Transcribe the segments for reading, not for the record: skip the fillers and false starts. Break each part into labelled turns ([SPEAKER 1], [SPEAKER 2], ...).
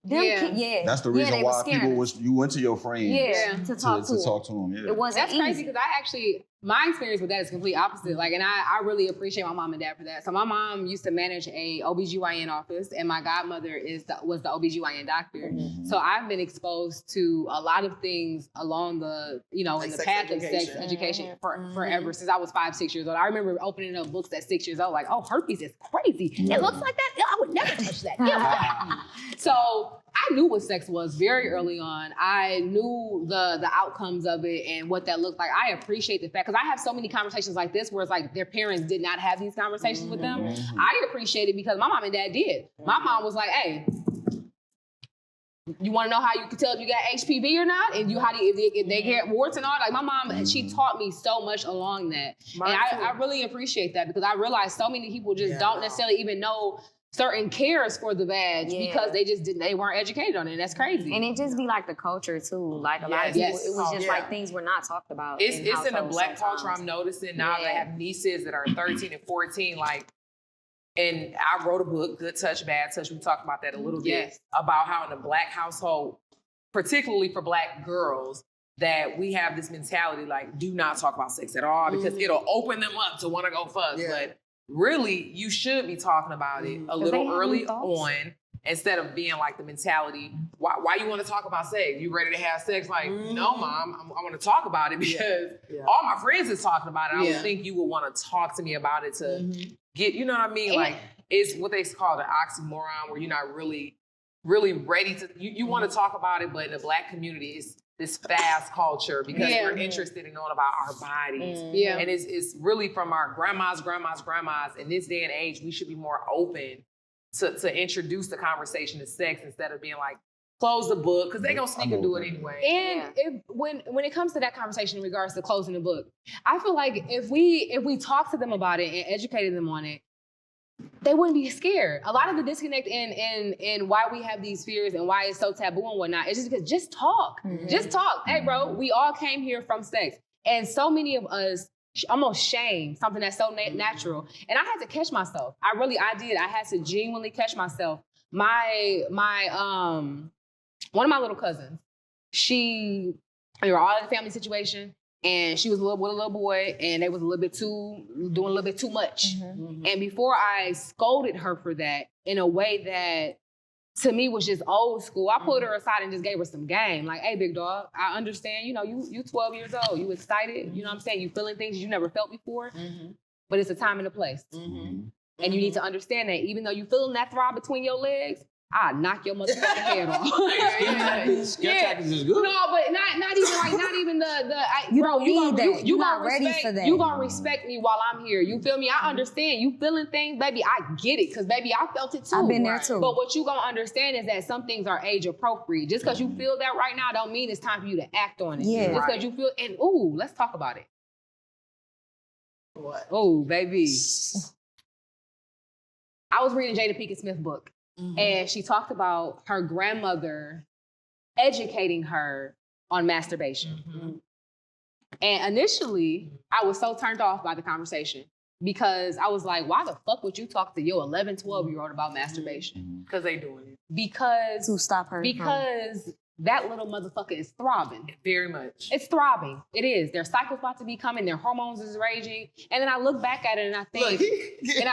[SPEAKER 1] That's the reason why you went to your friends.
[SPEAKER 2] To talk to them.
[SPEAKER 1] Yeah.
[SPEAKER 2] It wasn't
[SPEAKER 3] That's crazy because my experience with that is complete opposite. Like, and I really appreciate my mom and dad for that. So my mom used to manage a OBGYN office, and my godmother was the OBGYN doctor. Mm-hmm. So I've been exposed to a lot of things along the, in the path of sex education forever, since I was 5-6 years old. I remember opening up books at 6 years old, like, oh, herpes is crazy. It looks like that. I would never touch that. So I knew what sex was very early on. I knew the outcomes of it and what that looked like. I appreciate the fact, because I have so many conversations like this where it's like their parents did not have these conversations with them. I appreciate it because my mom and dad did. My mom was like, hey, you want to know how you can tell if you got HPV or not? And if they get warts and all? Like, my mom, she taught me so much along that. I really appreciate that, because I realized so many people just don't necessarily even know certain cares for the vag because they weren't educated on it. And that's crazy.
[SPEAKER 2] And it just be like the culture too. Like a lot of people, it was just like things were not talked about.
[SPEAKER 4] It's in the Black culture. I'm noticing now that I have nieces that are 13 and 14, and I wrote a book, Good Touch, Bad Touch. We talked about that a little bit, about how in a Black household, particularly for Black girls, that we have this mentality like, do not talk about sex at all because it'll open them up to want to go fuck. But really, you should be talking about it a little early on, instead of being like the mentality, why you want to talk about sex? You ready to have sex? Like, no, Mom, I want to talk about it because all my friends is talking about it. I would think you would want to talk to me about it to get, you know what I mean? Like, it's what they call the oxymoron, where you're not really ready to, you want to talk about it, but in the Black community, it's this fast culture because we're interested in knowing about our bodies. And it's really from our grandmas. In this day and age, we should be more open to introduce the conversation to sex instead of being like, close the book, because they're going to sneak and do it anyway.
[SPEAKER 3] And when it comes to that conversation in regards to closing the book, I feel like if we talk to them about it and educated them on it, they wouldn't be scared. A lot of the disconnect in why we have these fears and why it's so taboo and whatnot is just because just talk. Just talk. Hey, bro, we all came here from sex. And so many of us almost shame something that's so natural. And I had to catch myself. I did. I had to genuinely catch myself. My one of my little cousins, we were all in a family situation. And she was with a little boy, and they was doing a little bit too much. And before I scolded her for that in a way that to me was just old school, I pulled her aside and just gave her some game. Like, hey, big dog, I understand, you 12 years old, you excited, you know what I'm saying? You feeling things you never felt before, but it's a time and a place. And you need to understand that even though you feeling that throb between your legs, I'll knock your motherfucking head off.
[SPEAKER 1] Scare tactics is good.
[SPEAKER 3] No, but not even the
[SPEAKER 2] you don't need that. You're not ready for that.
[SPEAKER 3] You gonna respect me while I'm here. You feel me? I understand. You feeling things, baby, I get it. Because baby, I felt it too.
[SPEAKER 2] I've been there too.
[SPEAKER 3] But what you gonna understand is that some things are age appropriate. Just because you feel that right now don't mean it's time for you to act on it.
[SPEAKER 2] Yeah.
[SPEAKER 3] Just because you feel, and let's talk about it.
[SPEAKER 5] What?
[SPEAKER 3] Oh, baby. I was reading Jada Pinkett Smith's book. And she talked about her grandmother educating her on masturbation. And initially, I was so turned off by the conversation because I was like, why the fuck would you talk to your 11, 12-year-old about masturbation?
[SPEAKER 4] Because they doing it.
[SPEAKER 3] Because
[SPEAKER 2] to stop her.
[SPEAKER 3] Because that little motherfucker is throbbing.
[SPEAKER 4] Very much.
[SPEAKER 3] It's throbbing. It is. Their cycle's about to be coming. Their hormones is raging. And then I look back at it and I think, it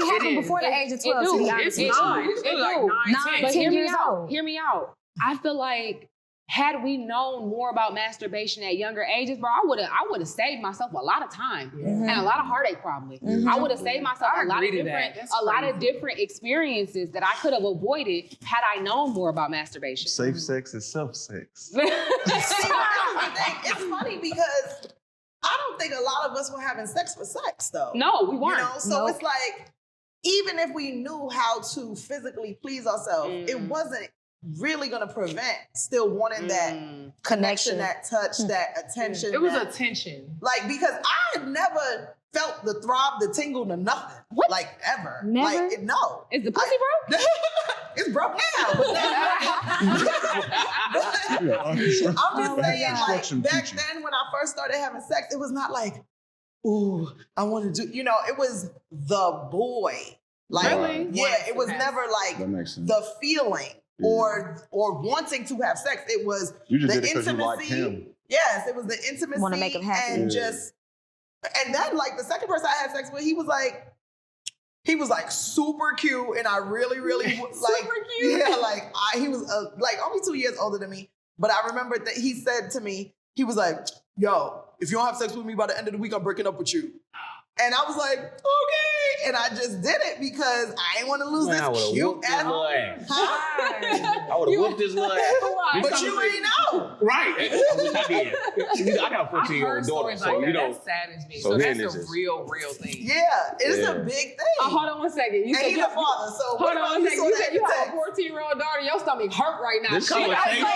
[SPEAKER 2] happened before the age of 12. To be honest,
[SPEAKER 4] it's like
[SPEAKER 2] 9, 10 years old.
[SPEAKER 3] Hear me out. I feel like had we known more about masturbation at younger ages, bro, I would have saved myself a lot of time and a lot of heartache probably. I would have saved myself a lot of different experiences that I could have avoided had I known more about masturbation.
[SPEAKER 1] Safe sex is self-sex.
[SPEAKER 5] It's funny because I don't think a lot of us were having sex for sex though.
[SPEAKER 3] No, we weren't.
[SPEAKER 5] So it's like, even if we knew how to physically please ourselves, it wasn't really gonna prevent still wanting that connection, that touch, that attention.
[SPEAKER 4] It was attention.
[SPEAKER 5] Like, because I had never felt the throb, the tingle, the nothing.
[SPEAKER 3] What?
[SPEAKER 5] Like, ever.
[SPEAKER 3] Never?
[SPEAKER 5] Like, no.
[SPEAKER 3] Is the pussy broke?
[SPEAKER 5] It's broke now. But I'm just saying, like, back then when I first started having sex, it was not like, ooh, I want to do, it was the boy. Like,
[SPEAKER 1] Right.
[SPEAKER 5] yeah, it was never like
[SPEAKER 1] That makes sense.
[SPEAKER 5] the feeling or wanting to have sex. It was
[SPEAKER 1] You just
[SPEAKER 5] the
[SPEAKER 1] did it because you liked
[SPEAKER 5] intimacy.
[SPEAKER 1] him.
[SPEAKER 5] Yes, it was the intimacy.
[SPEAKER 2] Wanna make him happy.
[SPEAKER 5] And and then like the second person I had sex with, he was like super cute, and I really, really like
[SPEAKER 3] Super cute.
[SPEAKER 5] Yeah, like he was like only 2 years older than me, but I remember that he said to me, he was like, "Yo, if you don't have sex with me by the end of the week, I'm breaking up with you." And I was like, okay. And I just did it because I didn't want to lose
[SPEAKER 6] Man, I
[SPEAKER 5] this
[SPEAKER 6] would've
[SPEAKER 5] cute
[SPEAKER 6] whooped his
[SPEAKER 5] ass.
[SPEAKER 6] little ass.
[SPEAKER 5] Huh?
[SPEAKER 6] I would have whooped his little ass.
[SPEAKER 5] But you ain't know.
[SPEAKER 6] Right. Which I did. I got a
[SPEAKER 4] I've
[SPEAKER 6] 14-year-old
[SPEAKER 4] heard
[SPEAKER 6] daughter,
[SPEAKER 4] stories
[SPEAKER 6] so
[SPEAKER 4] like
[SPEAKER 6] you
[SPEAKER 4] that.
[SPEAKER 6] know.
[SPEAKER 4] That saddens me.
[SPEAKER 6] so
[SPEAKER 4] So
[SPEAKER 6] then
[SPEAKER 4] that's
[SPEAKER 6] it's
[SPEAKER 4] a
[SPEAKER 6] just-
[SPEAKER 4] real thing.
[SPEAKER 5] Yeah, it's
[SPEAKER 6] Yeah.
[SPEAKER 5] a big thing.
[SPEAKER 3] Hold on one second. You
[SPEAKER 5] And
[SPEAKER 3] said
[SPEAKER 5] he's
[SPEAKER 3] you-
[SPEAKER 5] a father, so
[SPEAKER 3] Hold
[SPEAKER 5] what
[SPEAKER 3] on
[SPEAKER 5] about
[SPEAKER 3] one
[SPEAKER 5] you
[SPEAKER 3] second.
[SPEAKER 5] saw
[SPEAKER 3] You
[SPEAKER 5] that
[SPEAKER 3] said
[SPEAKER 5] in
[SPEAKER 3] you
[SPEAKER 5] the
[SPEAKER 3] have a
[SPEAKER 5] text?
[SPEAKER 3] 14-year-old daughter. Your stomach hurt right now.
[SPEAKER 6] This
[SPEAKER 3] Shit, I
[SPEAKER 6] conversation-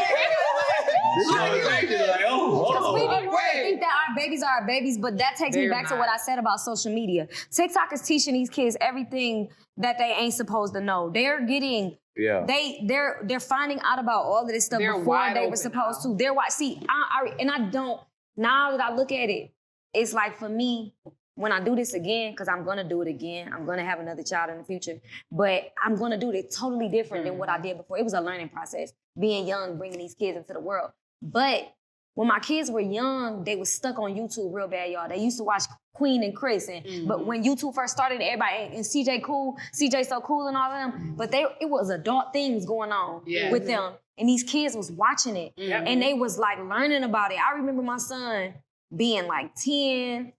[SPEAKER 6] This conversation is like, oh,
[SPEAKER 2] Because we
[SPEAKER 6] hold
[SPEAKER 2] be
[SPEAKER 6] on.
[SPEAKER 2] wanting to think that our babies are our babies, but that takes me
[SPEAKER 3] They're
[SPEAKER 2] back to
[SPEAKER 3] not.
[SPEAKER 2] what I said about social media. TikTok is teaching these kids everything that they ain't supposed to know. They're getting
[SPEAKER 6] Yeah.
[SPEAKER 2] they're finding out about all of this stuff
[SPEAKER 3] They're
[SPEAKER 2] before
[SPEAKER 3] wide
[SPEAKER 2] they were
[SPEAKER 3] open
[SPEAKER 2] supposed
[SPEAKER 3] now.
[SPEAKER 2] to. They're wide. See, I don't. Now that I look at it, it's like for me, when I do this again, because I'm gonna do it again. I'm gonna have another child in the future, but I'm gonna do it totally different than what I did before. It was a learning process, being young, bringing these kids into the world. But when my kids were young, they was stuck on YouTube real bad, y'all. They used to watch Queen and Chris, but when YouTube first started, everybody and CJ So Cool and all of them, but it was adult things going on with them, and these kids was watching it, and they was like learning about it. I remember my son being like 10,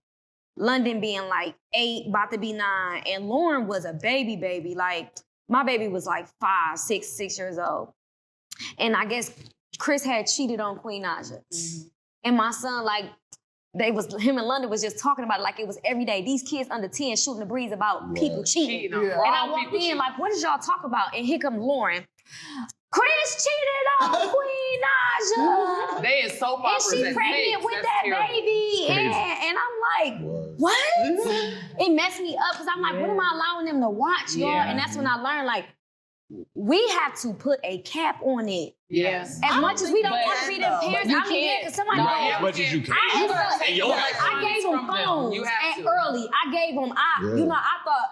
[SPEAKER 2] London being like 8, about to be 9, and Lauren was a baby. Like my baby was like 5, 6 years old, and I guess Chris had cheated on Queen Naja. And my son, like, him and London was just talking about it like it was every day. These kids under 10 shooting the breeze about people cheating. And I walked in like, what did y'all talk about? And here come Lauren. Chris cheated on Queen Naja.
[SPEAKER 4] They is soap
[SPEAKER 2] And
[SPEAKER 4] operas
[SPEAKER 2] she
[SPEAKER 4] at
[SPEAKER 2] pregnant
[SPEAKER 4] 6.
[SPEAKER 2] with
[SPEAKER 4] That's
[SPEAKER 2] that
[SPEAKER 4] terrible.
[SPEAKER 2] baby. And I'm like, what? It messed me up because I'm like, what am I allowing them to watch, y'all?
[SPEAKER 4] Yeah.
[SPEAKER 2] And that's when I learned, like, we have to put a cap on it.
[SPEAKER 4] Yes.
[SPEAKER 2] As much as we don't
[SPEAKER 3] but-
[SPEAKER 2] want to be them parents,
[SPEAKER 3] you
[SPEAKER 2] I mean,
[SPEAKER 3] can't.
[SPEAKER 2] because somebody
[SPEAKER 6] Right,
[SPEAKER 2] knows.
[SPEAKER 6] as much as you can.
[SPEAKER 2] I
[SPEAKER 6] In your house.
[SPEAKER 2] gave them
[SPEAKER 4] From them.
[SPEAKER 2] phones
[SPEAKER 4] You have
[SPEAKER 2] and
[SPEAKER 4] to.
[SPEAKER 2] early. I gave them, you know, I thought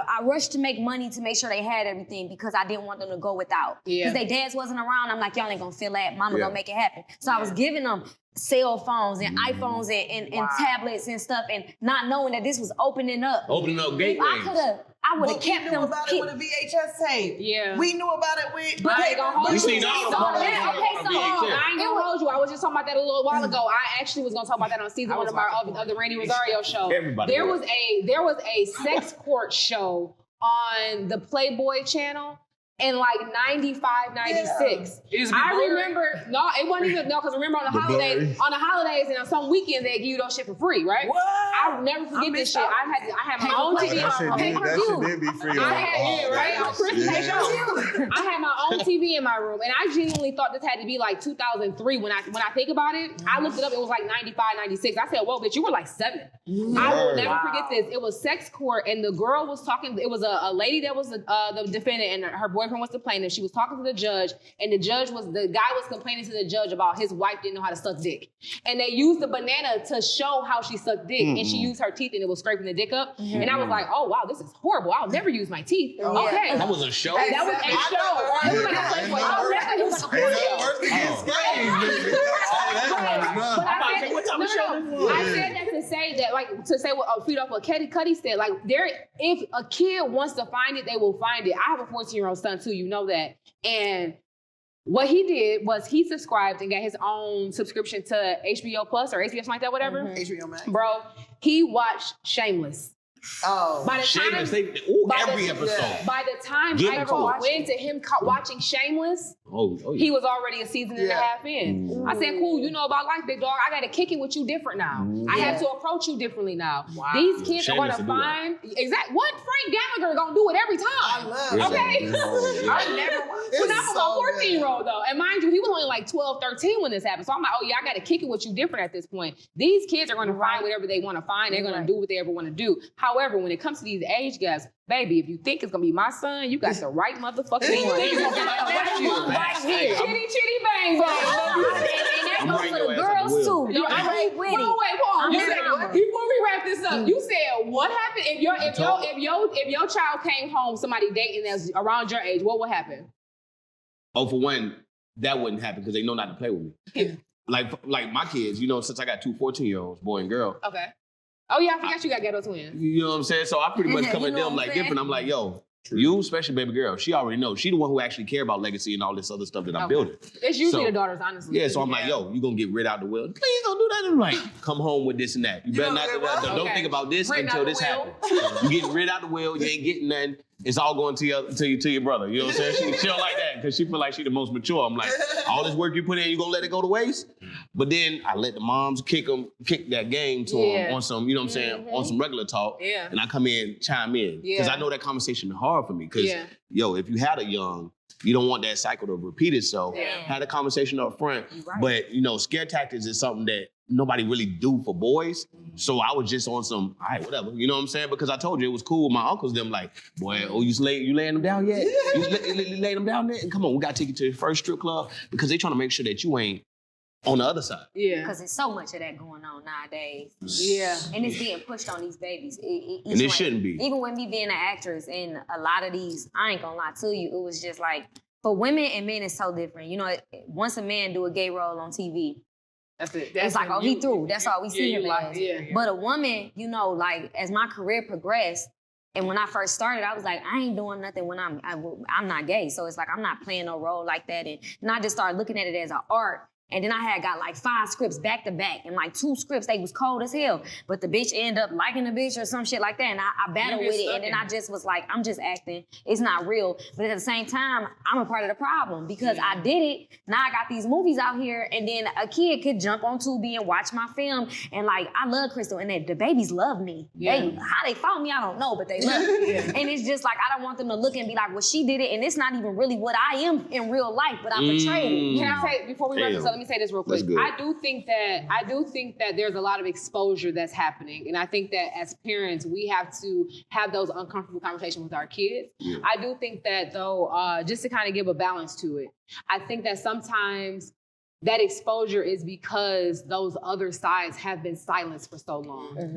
[SPEAKER 2] I rushed to make money to make sure they had everything because I didn't want them to go without.
[SPEAKER 3] Yeah.
[SPEAKER 2] Because their dads wasn't around. I'm like, y'all ain't gonna feel that. Mama
[SPEAKER 1] Yeah.
[SPEAKER 2] gonna make it happen. So I was giving them cell phones and iPhones and tablets and stuff, and not knowing that this was opening up.
[SPEAKER 6] Opening up
[SPEAKER 2] If
[SPEAKER 6] gateways.
[SPEAKER 2] I would have
[SPEAKER 5] But we
[SPEAKER 2] kept
[SPEAKER 5] knew
[SPEAKER 2] them.
[SPEAKER 5] about it with a VHS tape.
[SPEAKER 3] Yeah.
[SPEAKER 5] We knew about it with
[SPEAKER 2] But they
[SPEAKER 5] paper.
[SPEAKER 2] gonna hold
[SPEAKER 6] We
[SPEAKER 2] you.
[SPEAKER 6] seen all the
[SPEAKER 2] So
[SPEAKER 6] pornos
[SPEAKER 2] then,
[SPEAKER 6] on
[SPEAKER 2] okay, so
[SPEAKER 6] VHS.
[SPEAKER 3] I ain't gonna hold you. I was just talking about that a little while ago. I actually was gonna talk about that on season 1 of the Randy Rosario show.
[SPEAKER 6] Everybody
[SPEAKER 3] There
[SPEAKER 6] was.
[SPEAKER 3] was a sex court show on the Playboy channel in like 95, 96.
[SPEAKER 4] It used to be
[SPEAKER 3] I
[SPEAKER 4] blurry.
[SPEAKER 3] remember, no, it wasn't even, no, because remember on the holidays and on some weekends they give you those shit for free, right?
[SPEAKER 5] What?
[SPEAKER 3] I'll never forget this shit. I had my own TV in my room.
[SPEAKER 1] That shit did be free.
[SPEAKER 3] I had right on Christmas Day show. I had my own TV in my room, and I genuinely thought this had to be like 2003. When I think about it, I looked it up. It was like 95, 96. I said, "Whoa, bitch, you were like 7." I will never forget this. It was sex court, and the girl was talking. It was a lady that was the defendant, and her boyfriend was the plaintiff. She was talking to the judge, and the guy was complaining to the judge about his wife didn't know how to suck dick, and they used the banana to show how she sucked dick, and she used her teeth, and it was scraping the dick up. And I was like, "Oh wow, this is horrible. I'll never use my teeth." Okay.
[SPEAKER 6] That was a show?
[SPEAKER 3] That was a show. It was like a Playboy. I'll never use a porno. I said that to say that, like, to say what feed off what Cuddy said. Like, if a kid wants to find it, they will find it. I have a 14-year-old son too. You know that. And what he did was he subscribed and got his own subscription to HBO Plus or HBO, something like that, whatever.
[SPEAKER 5] HBO Max.
[SPEAKER 3] Bro, he watched Shameless.
[SPEAKER 5] Oh.
[SPEAKER 3] By the time,
[SPEAKER 6] Shameless. Every episode.
[SPEAKER 3] By the time
[SPEAKER 6] Good
[SPEAKER 3] I ever
[SPEAKER 6] call.
[SPEAKER 3] went to him watching Shameless,
[SPEAKER 6] Oh, yeah.
[SPEAKER 3] he was already a season and a half in. I said, "Cool, you know about life, big dog. I got to kick it with you different now. I have to approach you differently now.
[SPEAKER 4] Wow.
[SPEAKER 3] These kids are going
[SPEAKER 6] Shameless
[SPEAKER 3] to
[SPEAKER 6] to do that.
[SPEAKER 3] find what Frank Gallagher gonna do it every time.
[SPEAKER 5] I love
[SPEAKER 3] Okay.
[SPEAKER 4] I never watched
[SPEAKER 3] But not
[SPEAKER 5] It's
[SPEAKER 3] for
[SPEAKER 5] so
[SPEAKER 3] my 14-year-old though. And mind you, he was only like 12, 13 when this happened. So I'm like, oh yeah, I got to kick it with you different at this point. These kids are going to find whatever they want to find. They're going to do what they ever want to do. However, when it comes to these age gaps, baby, if you think it's going to be my son, you got the right motherfucking one. Right here. Chitty chitty bang bang. And
[SPEAKER 2] that
[SPEAKER 6] I'm
[SPEAKER 2] goes
[SPEAKER 6] bringing
[SPEAKER 2] for the
[SPEAKER 6] your ass
[SPEAKER 2] girls
[SPEAKER 6] up
[SPEAKER 2] too.
[SPEAKER 6] the
[SPEAKER 2] I'm right with it.
[SPEAKER 3] Wait, Paul.
[SPEAKER 2] I'm
[SPEAKER 3] You
[SPEAKER 2] his
[SPEAKER 3] said,
[SPEAKER 2] mama.
[SPEAKER 3] before we wrap this up, you said what happened if your child came home, somebody dating that's around your age, what would happen?
[SPEAKER 6] Oh, for one, that wouldn't happen because they know not to play with me.
[SPEAKER 3] Yeah.
[SPEAKER 6] Like my kids, you know, since I got two 14-year-olds, boy and girl.
[SPEAKER 3] Okay. Oh yeah, I forgot you got ghetto twins.
[SPEAKER 6] You know what I'm saying? So I pretty much come
[SPEAKER 2] You
[SPEAKER 6] at
[SPEAKER 2] know
[SPEAKER 6] them
[SPEAKER 2] what I'm
[SPEAKER 6] like
[SPEAKER 2] saying?
[SPEAKER 6] different. I'm like, yo, you, especially baby girl, she already knows. She the one who actually care about legacy and all this other stuff that I'm building.
[SPEAKER 3] It's usually
[SPEAKER 6] So-
[SPEAKER 3] the daughters, honestly.
[SPEAKER 6] Yeah, so I'm like, yo, you gonna get rid out the will. Please don't do that. I'm like, come home with this and that. You better not do that. Don't
[SPEAKER 3] Okay.
[SPEAKER 6] think about this
[SPEAKER 3] Rid
[SPEAKER 6] until
[SPEAKER 3] out the
[SPEAKER 6] this
[SPEAKER 3] will.
[SPEAKER 6] happens. You getting rid out the will, you ain't getting nothing. It's all going to your brother. You know what I'm saying? She don't like that because she feel like she the most mature. I'm like, all this work you put in, you gonna let it go to waste? But then I let the moms kick that game to them on some, you know what I'm saying, on some regular talk.
[SPEAKER 3] Yeah.
[SPEAKER 6] And I come in, chime in. Because I know that conversation is hard for me. Because, yo, if you had a young, you don't want that cycle to repeat itself.
[SPEAKER 2] Yeah.
[SPEAKER 6] Had a conversation up front.
[SPEAKER 2] Right.
[SPEAKER 6] But, you know, scare tactics is something that nobody really do for boys. So I was just on some, all right, whatever. You know what I'm saying? Because I told you it was cool with my uncles, them like, boy, oh, you laying them down yet? You laying them down there? And come on, we got to take you to the first strip club because they trying to make sure that you ain't on the other side.
[SPEAKER 3] Yeah.
[SPEAKER 2] Because there's so much of that going on nowadays.
[SPEAKER 3] Yeah.
[SPEAKER 2] And it's being pushed on these babies.
[SPEAKER 6] And it shouldn't be.
[SPEAKER 2] Even with me being an actress and a lot of these, I ain't gonna lie to you, it was just like, for women and men, it's so different. You know, once a man do a gay role on TV,
[SPEAKER 3] That's it.
[SPEAKER 2] it's like, oh, he through. That's all we see him as.
[SPEAKER 3] Yeah.
[SPEAKER 2] But a woman, you know, like, as my career progressed, and when I first started, I was like, I ain't doing nothing when I'm not gay. So it's like, I'm not playing no role like that. And I just started looking at it as an art. And then I had got like 5 scripts back to back, and like 2 scripts, they was cold as hell. But the bitch ended up liking the bitch or some shit like that. And I battled with it. And then I just was like, I'm just acting. It's not real. But at the same time, I'm a part of the problem because I did it. Now I got these movies out here, and then a kid could jump on Tubi and watch my film. And like, I love Crystal, and the babies love me. How they found me, I don't know, but they love me. And it's just like, I don't want them to look and be like, well, she did it, and it's not even really what I am in real life, but I portrayed it.
[SPEAKER 3] Can I say, before we wrap this up, let me say this real quick. I do think that there's a lot of exposure that's happening. And I think that as parents, we have to have those uncomfortable conversations with our kids. Yeah. I do think that though, just to kind of give a balance to it, I think that sometimes that exposure is because those other sides have been silenced for so long.